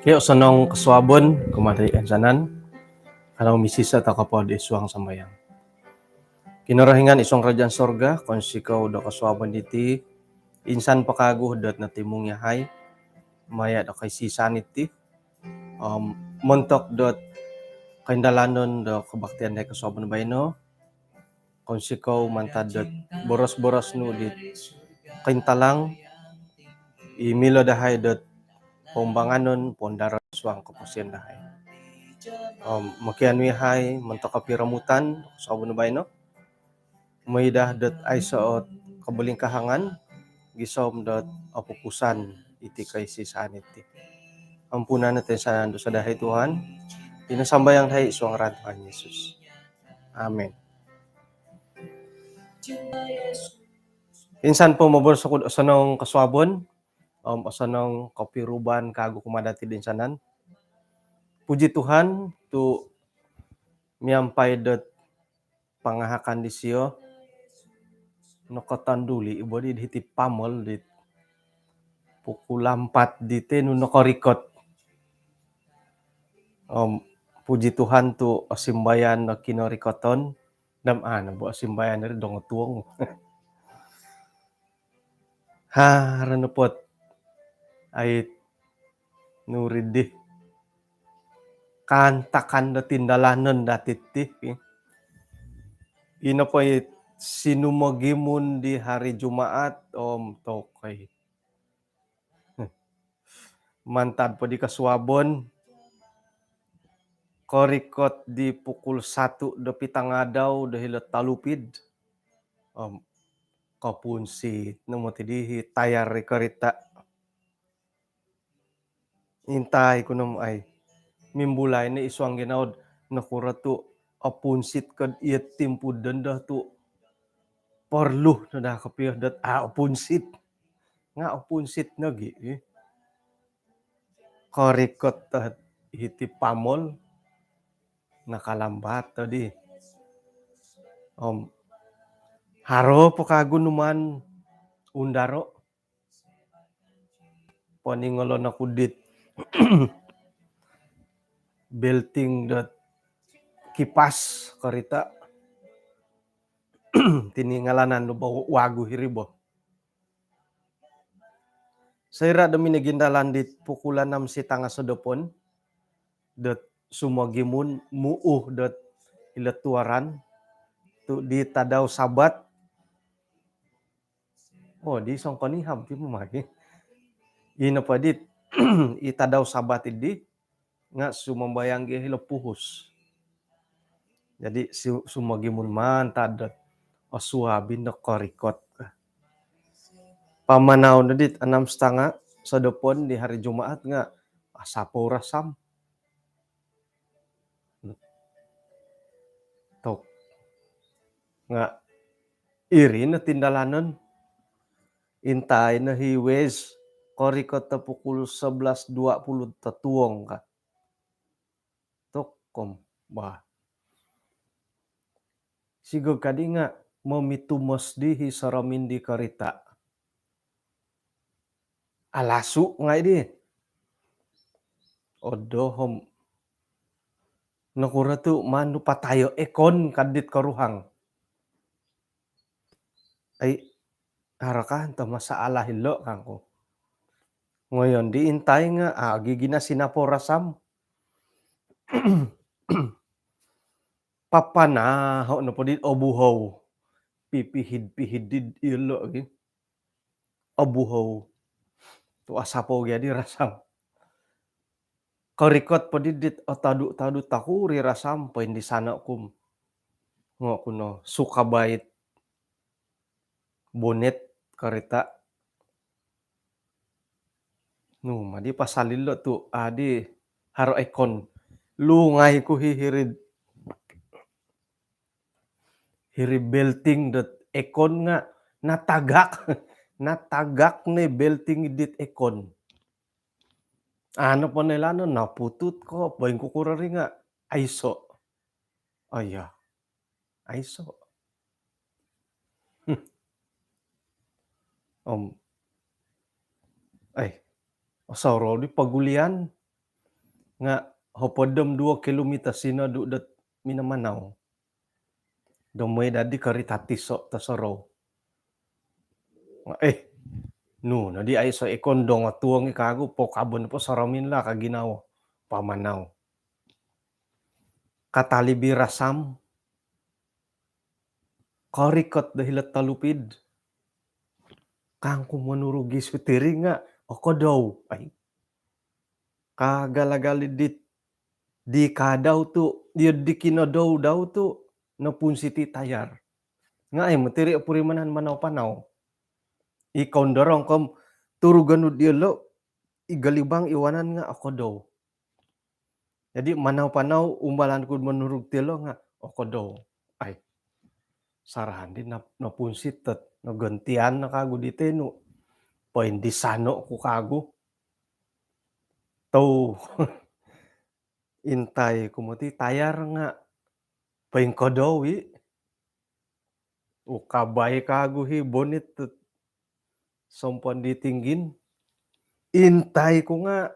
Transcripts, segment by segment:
Kaya sanong kaswabon, kumatay ensanan, kanang misisa ta kapod isuang samayang. Kinarahingan isong kerajaan sorga, kung sikaw do kaswabon diti, insan pakaguh dot na timong yahay, maya do kay sisan iti, montok dot kaindalanon do kabaktian day kaswabon bayno, kung sikaw mantad dot boros-boros no dit kaintalang, imilo dahay dot pumbanganon pondaro suang kapusyan dahay. Makian wihay mantok kapiramutan kaswabon bayno, maydah dot ay saot kabuling kahangan, gisom dot apupusan iti kay sisan iti. Ampunan natin sa nando sa dahay Tuhan, pinasambayang dahay isuang ran Tuhan Yesus. Amen. Insan po mabor sa sanong kaswabon, sanong kapiruban kago kumadati din sanan. Puji Tuhan tu miampay dot pangahakan di siyo, nakatanduli ibo di hiti pamol dit pukul 4 dite no nakarikot. Puji Tuhan tu asimbayan na kinorikoton naman bo asimbayan na rin dong tuwang. Ranupot ay nurid di kantakan na tindalanon datit ti. Ina po sinumagimun di hari Jumaat tokay. Mantad po di kaswabon, korikot di pukul 1 do pitangadaw dahil talupid. Kapunsit no mo tidihi tayar karita. Intay ko nam ay mimbulay na isuang ginawd nakura tu apunsit kad iyat timpud danda tu parluh na nakapiyah dat apunsit. Nga apunsit nagi korikot hiti pamol nakalambat tadi. Haro pakagunuman undaro paningolo na kudit belting dot kipas karita tiningalanan no wagu hiribo. Sayra dami nagindalan dit pukulan 6 sitanga sodopon dot sumagimun muuh dot ilatuaran tu di tadaw sabat. Di song paniham ti mamagi. Ina pa dit itadaw sabat idi nga sumambayang gihilo puhos. Jadi sumagimun man tadat asuabin na korikot. Pamanaw na dit 6:30 sa dopon di hari Jumaat nga asapo rasam. Tok nga iri na tindalanon. Intay na hiwes korikot ta pukul 11:20 tatuong ka. Tok ba. Sigog kadi nga mamitumos dihi saramin di karita. Alasu nga idi. Odohom nakura tu manu patayo ekon kadit karuhang. Ay harakan ta masaala hilo kangko. Ngayon di intay nga gigina sinaporasam. Papanaho na po dit obuhaw. Pipihid-pihid ilo obuhaw. Tu asapo gyadi rasam. Korikot po dit tadu takuri rasam po hindi sana kum. Ngo kuno sukabait bonet karita. No, madi pasalilo tu adi haro ekon lungay ko hihirid belting dot ekon nga natagak ni belting dit ekon. Ano pa nila naputut ko bayin kukurari nga aiso. Aya. Aiso. Ay, asaro di pagulian. nga hopodem 2 kilometer sinadu det Mindanao. Domay dadi karitati so tasoro. Nga no nadi ay so ikondong nga tuwang ikago po kabon po saramin la kaginawa pamanaw. Katalibirasam karikot dahilat talupid. Kang kumanurugi sutiri nga ako daw ay kagalagali di kadaw tu di kinadaw daw tu napunsiti tayar. Nga ay matiri apurimanan manaw panaw. Ikaw dorong kom turugan dielo igalibang iwanan nga ako daw. Jadi manaw panaw umbalan ko manurug tilo nga ako daw. Ay sarahan din napunsit at nagantian na kago di teno. Hindi sano ko kago. Tau intay kumuti tayar nga pain ko daw o kabay kago hi bonit sompon ditinggin. Intay ko nga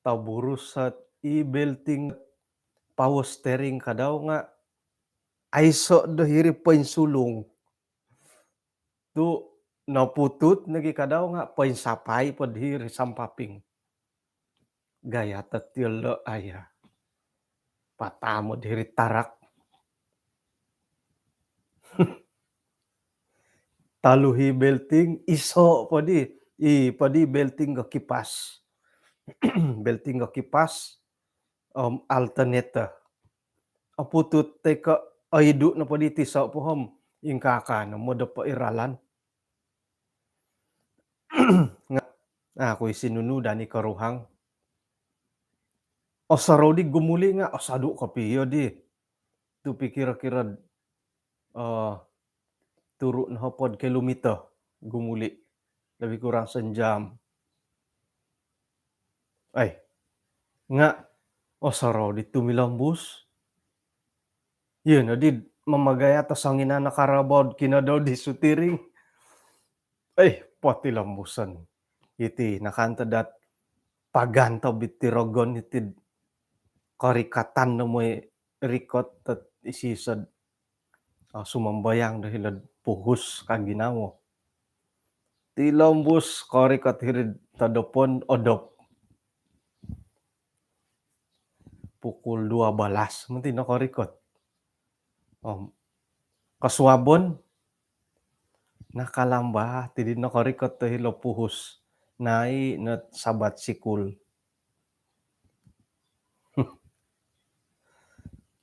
taburus at i-belting power steering ka daw nga aiso do hirip pain sulong. Tu naputut nagi ka daw nga pain sapay pod hiri sampaping. Gaya tatilo aya. Patamo diri tarak. Taluhi belting iso padi padi belting ga kipas. Belting ga kipas alternator. Aputut teka aidu na padi tisaw pohom ingkaka na moda pa iralan. Nga ako isinunu dani karuhang. Osaro di gumuli nga osadu kapiyo di. Tu pikira-kira turu na hopod kilometer gumuli. Lebih kurang senjam. Ay, nga osaro di tumilambus. Yun, di mamagaya tas angin na nakarabod kinadaw di sutiring. Ay, pati lambusan. Iti nakantadat pagantaw bitirogon iti karikatan na may rikot at isisad sumambayang dahil puhus kaginawo. Ti lambus karikat hirid tadopon odop. Pukul 12 munti na karikot. Kaswabon nakalamba ti na karikot dahil puhus. Nai na sabat sikul.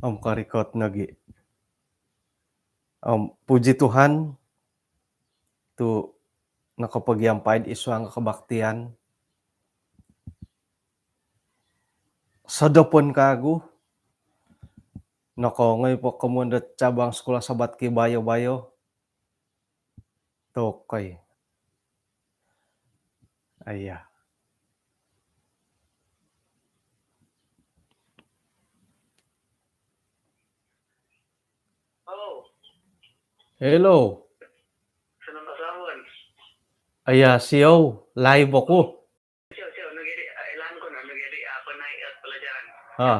Karikot nagi. Puji Tuhan tu nakapagyampaid isu ang kabaktian. Sa dapon kago nakongay po kamundat cabang sekolah sabat ki bayo-bayo. Tokay. Aya. Hello. Senang kasawon. Aya, siyaw. Live ako. Siyaw, ilan ko na, nagiri ako na at pelajaran. Ha.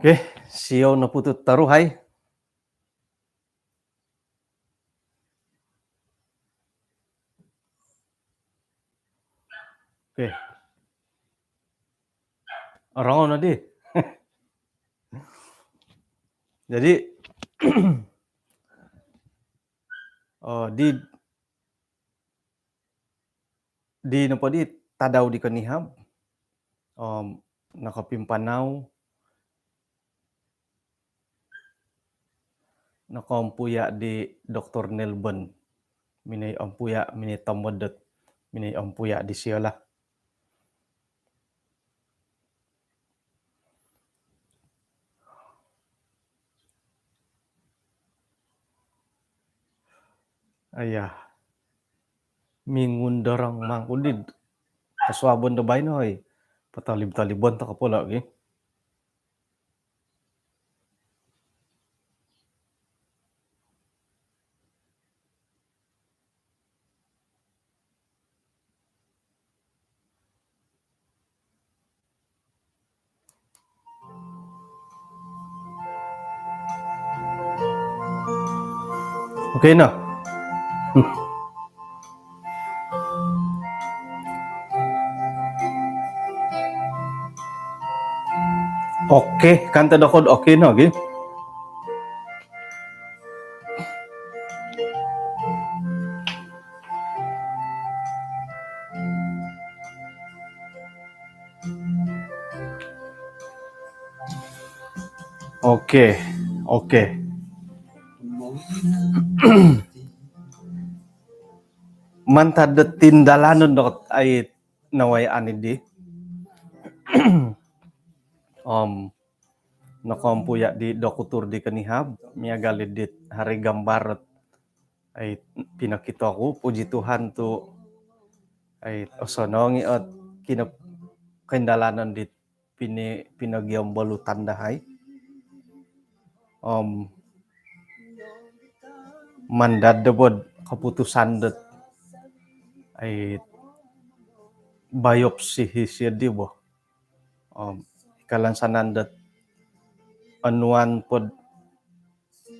Okay, siyaw na putut taruhay. Okay. Orang na di. Jadi di napadi tadaw di kanihab. Nakapimpanaw. Nakampuya di Dr. Nelbon. Minay ampuya, minay tamadat. Minay ampuya di siyala. Ayah. Mingundarang mangkundid. Kaswabon da bay no ay patalib-talibon ta kapula gi. Okay na. Okay, kanta dakod okay no gi. Okay. Okay. Mantad tindalanon dot ay nawayaan di. Nakompuya di dokutur di kanihab miagalid dit hari gambarot ay pinakita ko puji Tuhan tu ay osonongi at kendalanan dit pinagyam balutan dahay mandadabod keputusan det ay biopsi hisya di bo kalansanan det anuan pod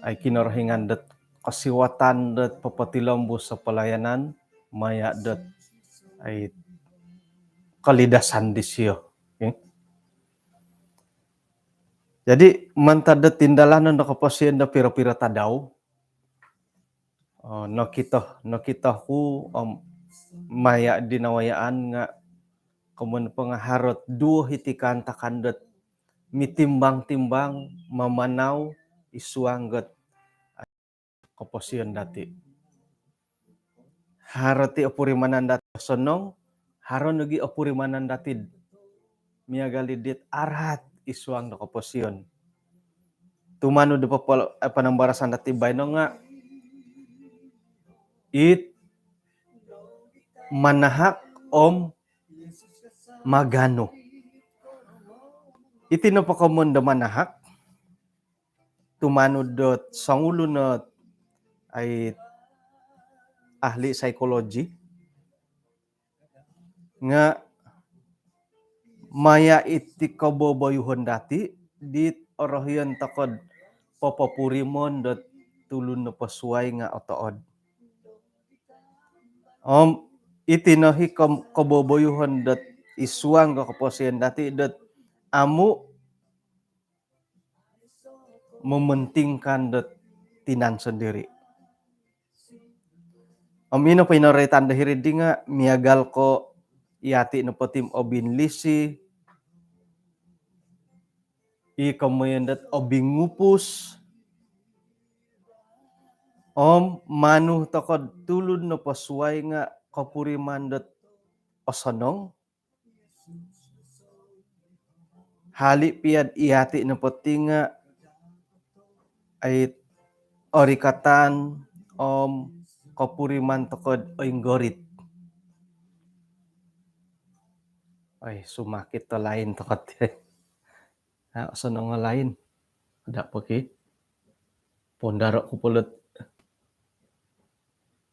ay kinarhingan det kasiwatan det papatilambo sa pelayanan maya det ay kalidasan di siyo. Okay? Jadi mantada tindalanan na kapasyan na pira-pira tadaw. Nakita ko maya dinawayaan nga kumun pangaharot duo hitikan takandet mitimbang-timbang mamanaw isuangget kapasyan dati. Harati apurimanan dati sonong haron nagi apurimanan dati miagalidit arhat isuang na kapasyon. Tumano da panambarasan dati bayno nga it manahak magano. Iti na pakamon da manahak tumano dot sangulo na ay ahli psychology nga maya iti kaboboyuhon dati dit orahyan takod papapurimon dot tulun na pasuay nga otood. Iti nahi kaboboyuhon dot isuang ka kapasyan dati dot amu mementingkan dot tinan sendiri. Ino pinoritan dahiri di nga miagal ko iati na patim obinlisi ikamuyan dat obingupus manu takod tulun na pasuay nga kapuriman dat osanong hali piad iati na pati nga ay orikatan kapuriman takod oinggorit. Ay sumakit to lain takod osanong nga lain ada paki pondaro ko pulot